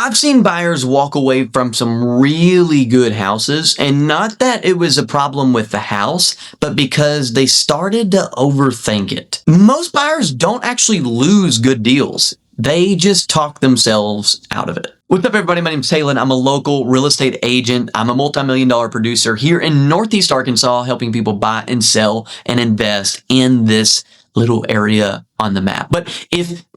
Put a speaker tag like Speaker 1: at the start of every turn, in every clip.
Speaker 1: I've seen buyers walk away from some really good houses, and not that it was a problem with the house, but because they started to overthink it. Most buyers don't actually lose good deals. They just talk themselves out of it. What's up, everybody? My name's Taylor. I'm a local real estate agent. I'm a multi-million-dollar producer here in Northeast Arkansas, helping people buy and sell and invest in this little area on the map. But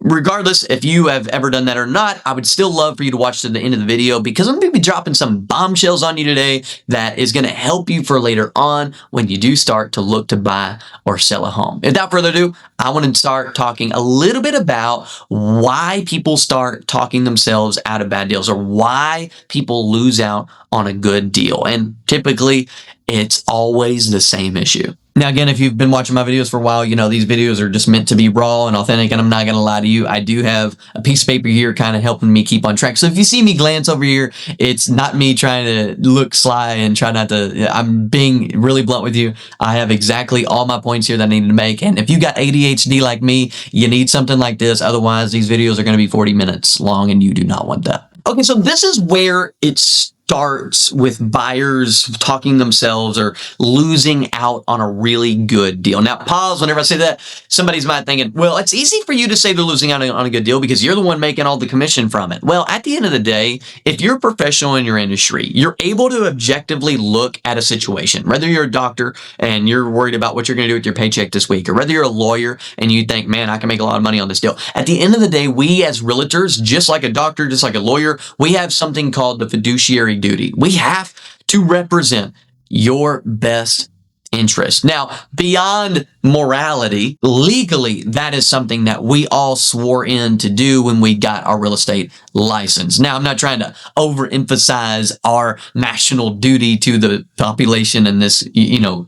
Speaker 1: regardless if you have ever done that or not, I would still love for you to watch to the end of the video, because I'm going to be dropping some bombshells on you today that is going to help you for later on when you do start to look to buy or sell a home. Without further ado, I want to start talking a little bit about why people start talking themselves out of bad deals, or why people lose out on a good deal. And typically, it's always the same issue. Now, again, if you've been watching my videos for a while, you know these videos are just meant to be raw and authentic, and I'm not going to lie to you. I do have a piece of paper here kind of helping me keep on track. So if you see me glance over here, it's not me trying to look sly and try not to. I'm being really blunt with you. I have exactly all my points here that I needed to make. And if you got ADHD like me, you need something like this. Otherwise, these videos are going to be 40 minutes long, and you do not want that. Okay, so this is where it starts with buyers talking themselves or losing out on a really good deal. Now, pause whenever I say that. Somebody's might thinking, well, it's easy for you to say they're losing out on a good deal because you're the one making all the commission from it. Well, at the end of the day, if you're a professional in your industry, you're able to objectively look at a situation, whether you're a doctor and you're worried about what you're going to do with your paycheck this week, or whether you're a lawyer and you think, man, I can make a lot of money on this deal. At the end of the day, we as realtors, just like a doctor, just like a lawyer, we have something called the fiduciary duty. We have to represent your best interest. Now, beyond morality, legally, that is something that we all swore in to do when we got our real estate license. Now, I'm not trying to overemphasize our national duty to the population in this,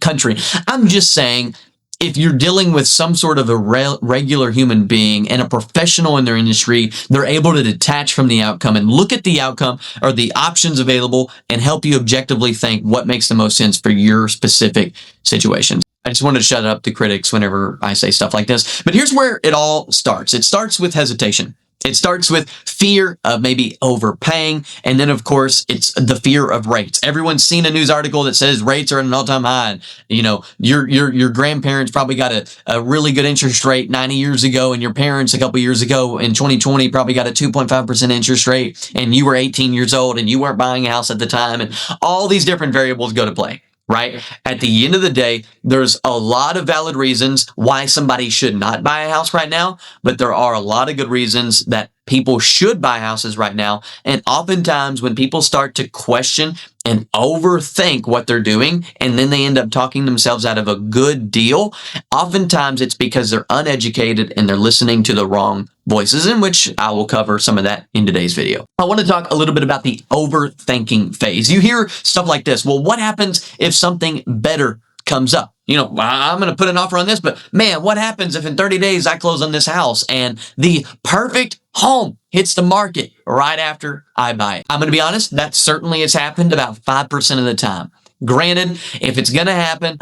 Speaker 1: country. I'm just saying, if you're dealing with some sort of a regular human being and a professional in their industry, they're able to detach from the outcome and look at the outcome or the options available and help you objectively think what makes the most sense for your specific situations. I just wanted to shut up the critics whenever I say stuff like this. But here's where it all starts. It starts with hesitation. It starts with fear of maybe overpaying. And then, of course, it's the fear of rates. Everyone's seen a news article that says rates are at an all-time high. Your grandparents probably got a really good interest rate 90 years ago, and your parents a couple years ago in 2020 probably got a 2.5% interest rate, and you were 18 years old and you weren't buying a house at the time. And all these different variables go to play. Right? At the end of the day, there's a lot of valid reasons why somebody should not buy a house right now, but there are a lot of good reasons that people should buy houses right now. And oftentimes when people start to question and overthink what they're doing, and then they end up talking themselves out of a good deal, oftentimes it's because they're uneducated and they're listening to the wrong voices, in which I will cover some of that in today's video. I want to talk a little bit about the overthinking phase. You hear stuff like this. Well, what happens if something better comes up? I'm going to put an offer on this, but man, what happens if in 30 days I close on this house and the perfect home hits the market right after I buy it? I'm going to be honest, that certainly has happened about 5% of the time. Granted, if it's going to happen,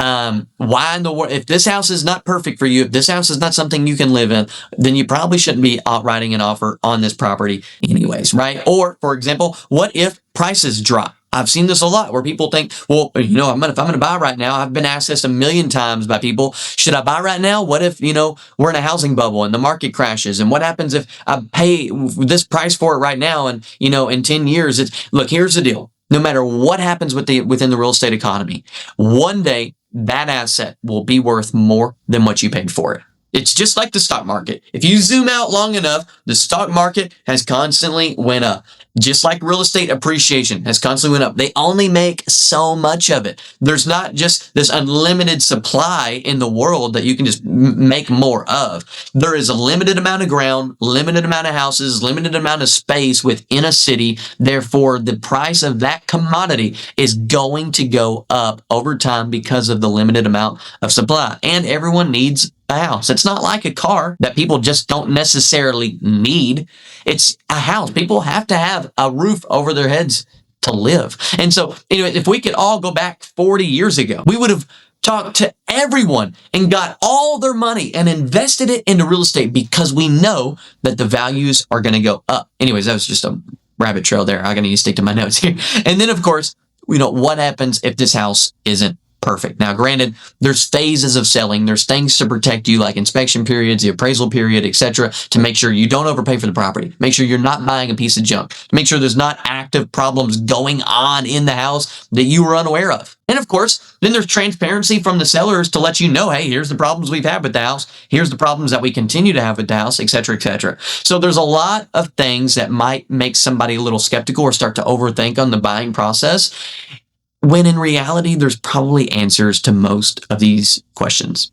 Speaker 1: why in the world, if this house is not perfect for you, if this house is not something you can live in, then you probably shouldn't be writing an offer on this property anyways, right? Or, for example, what if prices drop? I've seen this a lot where people think, well, if I'm going to buy right now, I've been asked this a million times by people, should I buy right now? What if, we're in a housing bubble and the market crashes? And what happens if I pay this price for it right now? And, in 10 years, look, here's the deal. No matter what happens within the real estate economy, one day that asset will be worth more than what you paid for it. It's just like the stock market. If you zoom out long enough, the stock market has constantly went up. Just like real estate appreciation has constantly went up. They only make so much of it. There's not just this unlimited supply in the world that you can just make more of. There is a limited amount of ground, limited amount of houses, limited amount of space within a city. Therefore, the price of that commodity is going to go up over time because of the limited amount of supply. And everyone needs a house. It's not like a car that people just don't necessarily need. It's a house. People have to have a roof over their heads to live. And so, if we could all go back 40 years ago, we would have talked to everyone and got all their money and invested it into real estate because we know that the values are going to go up. Anyways, that was just a rabbit trail there. I gotta need to stick to my notes here. And then, of course, what happens if this house isn't perfect? Now, granted, there's phases of selling. There's things to protect you, like inspection periods, the appraisal period, etc., to make sure you don't overpay for the property. Make sure you're not buying a piece of junk. Make sure there's not active problems going on in the house that you were unaware of. And of course, then there's transparency from the sellers to let you know, hey, here's the problems we've had with the house. Here's the problems that we continue to have with the house, etc., etc. So there's a lot of things that might make somebody a little skeptical or start to overthink on the buying process, when in reality, there's probably answers to most of these questions.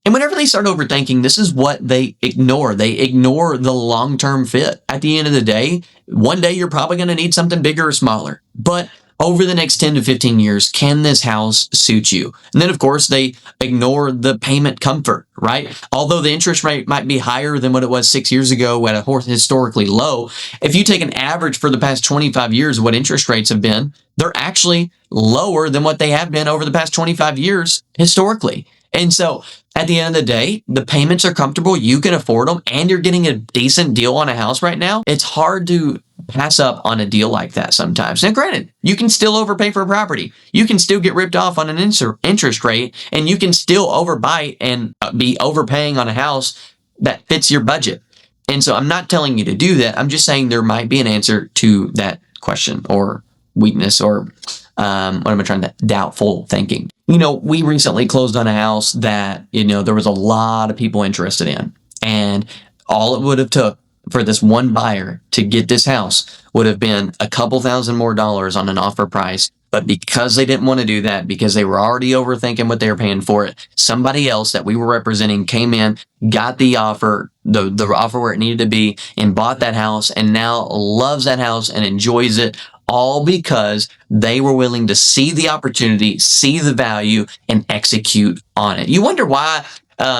Speaker 1: And whenever they start overthinking, this is what they ignore. They ignore the long-term fit. At the end of the day, one day you're probably going to need something bigger or smaller. But over the next 10 to 15 years, can this house suit you? And then, of course, they ignore the payment comfort, right? Although the interest rate might be higher than what it was 6 years ago at a historically low, if you take an average for the past 25 years of what interest rates have been, they're actually lower than what they have been over the past 25 years historically. And so at the end of the day, the payments are comfortable, you can afford them, and you're getting a decent deal on a house right now. It's hard to pass up on a deal like that sometimes. Now, granted, you can still overpay for a property. You can still get ripped off on an interest rate, and you can still overbite and be overpaying on a house that fits your budget. And so I'm not telling you to do that. I'm just saying there might be an answer to that question or weakness or doubtful thinking. We recently closed on a house that, there was a lot of people interested in. And all it would have took for this one buyer to get this house would have been a couple $1,000 more on an offer price. But because they didn't want to do that, because they were already overthinking what they were paying for it, somebody else that we were representing came in, got the offer, the offer where it needed to be, and bought that house, and now loves that house and enjoys it, all because they were willing to see the opportunity, see the value, and execute on it. You wonder why,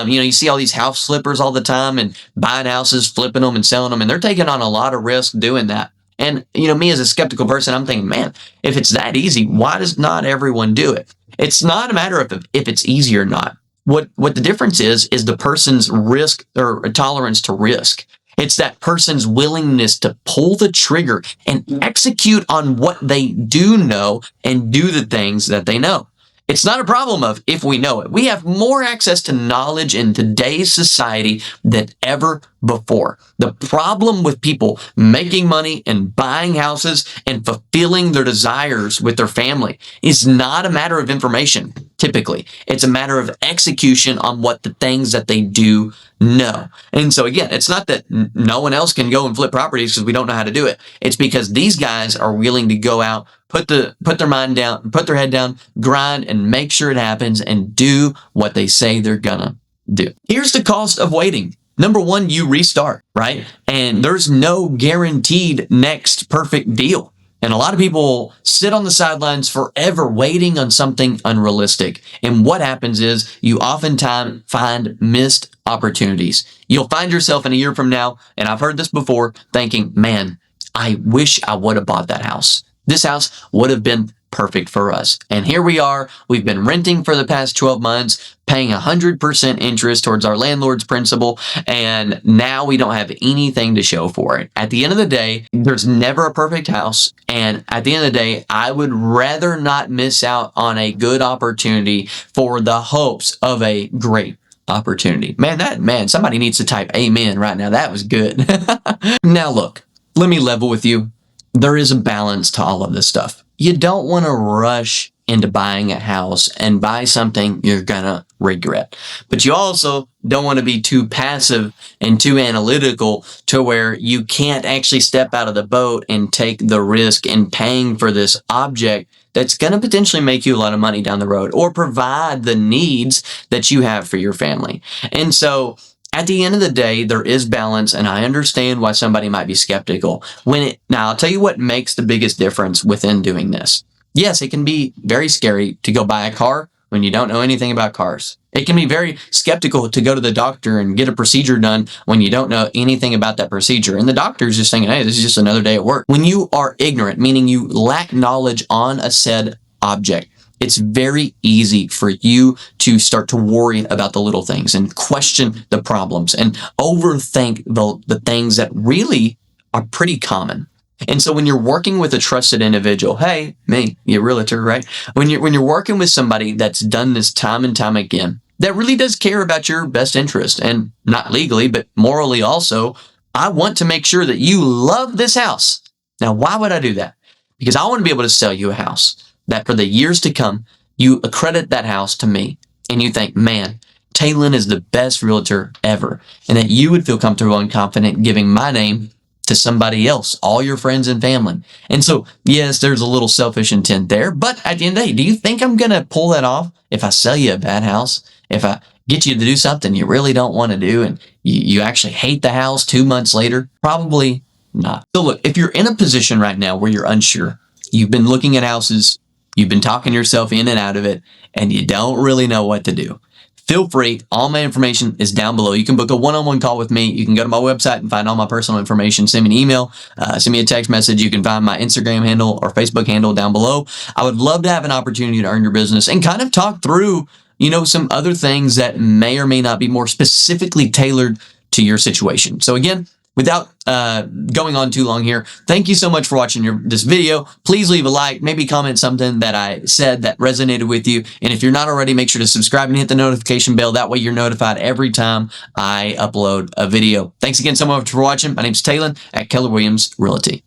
Speaker 1: you see all these house flippers all the time and buying houses, flipping them and selling them, and they're taking on a lot of risk doing that. And, me as a skeptical person, I'm thinking, man, if it's that easy, why does not everyone do it? It's not a matter of if it's easy or not. What the difference is the person's risk or tolerance to risk. It's that person's willingness to pull the trigger and execute on what they do know and do the things that they know. It's not a problem of if we know it. We have more access to knowledge in today's society than ever before. The problem with people making money and buying houses and fulfilling their desires with their family is not a matter of information, typically. It's a matter of execution on what the things that they do know. And so again, it's not that no one else can go and flip properties because we don't know how to do it. It's because these guys are willing to go out, put their mind down, put their head down, grind, and make sure it happens and do what they say they're gonna do. Here's the cost of waiting. Number one, you restart, right? And there's no guaranteed next perfect deal. And a lot of people sit on the sidelines forever waiting on something unrealistic. And what happens is you oftentimes find missed opportunities. You'll find yourself in a year from now, and I've heard this before, thinking, man, I wish I would have bought that house. This house would have been perfect for us. And here we are. We've been renting for the past 12 months, paying 100% interest towards our landlord's principal, and now we don't have anything to show for it. At the end of the day, there's never a perfect house, and at the end of the day, I would rather not miss out on a good opportunity for the hopes of a great opportunity. Man, somebody needs to type amen right now. That was good. Now look, let me level with you. There is a balance to all of this stuff. You don't want to rush into buying a house and buy something you're gonna regret. But you also don't want to be too passive and too analytical to where you can't actually step out of the boat and take the risk in paying for this object that's going to potentially make you a lot of money down the road or provide the needs that you have for your family. And so at the end of the day, there is balance, and I understand why somebody might be skeptical. Now, I'll tell you what makes the biggest difference within doing this. Yes, it can be very scary to go buy a car when you don't know anything about cars. It can be very skeptical to go to the doctor and get a procedure done when you don't know anything about that procedure. And the doctor's just saying, hey, this is just another day at work. When you are ignorant, meaning you lack knowledge on a said object, it's very easy for you to start to worry about the little things and question the problems and overthink the things that really are pretty common. And so when you're working with a trusted individual, hey, me, your realtor, right? When you're working with somebody that's done this time and time again, that really does care about your best interest, and not legally, but morally also, I want to make sure that you love this house. Now, why would I do that? Because I want to be able to sell you a house that for the years to come, you accredit that house to me and you think, man, Taylin is the best realtor ever, and that you would feel comfortable and confident giving my name to somebody else, all your friends and family. And so, yes, there's a little selfish intent there, but at the end of the day, do you think I'm going to pull that off if I sell you a bad house? If I get you to do something you really don't want to do and you actually hate the house 2 months later? Probably not. So look, if you're in a position right now where you're unsure, you've been looking at houses, you've been talking yourself in and out of it, and you don't really know what to do, feel free. All my information is down below. You can book a one-on-one call with me. You can go to my website and find all my personal information. Send me an email, send me a text message. You can find my Instagram handle or Facebook handle down below. I would love to have an opportunity to earn your business and kind of talk through, some other things that may or may not be more specifically tailored to your situation. So again, without going on too long here, thank you so much for watching this video. Please leave a like, maybe comment something that I said that resonated with you. And if you're not already, make sure to subscribe and hit the notification bell. That way you're notified every time I upload a video. Thanks again so much for watching. My name's Taylin at Keller Williams Realty.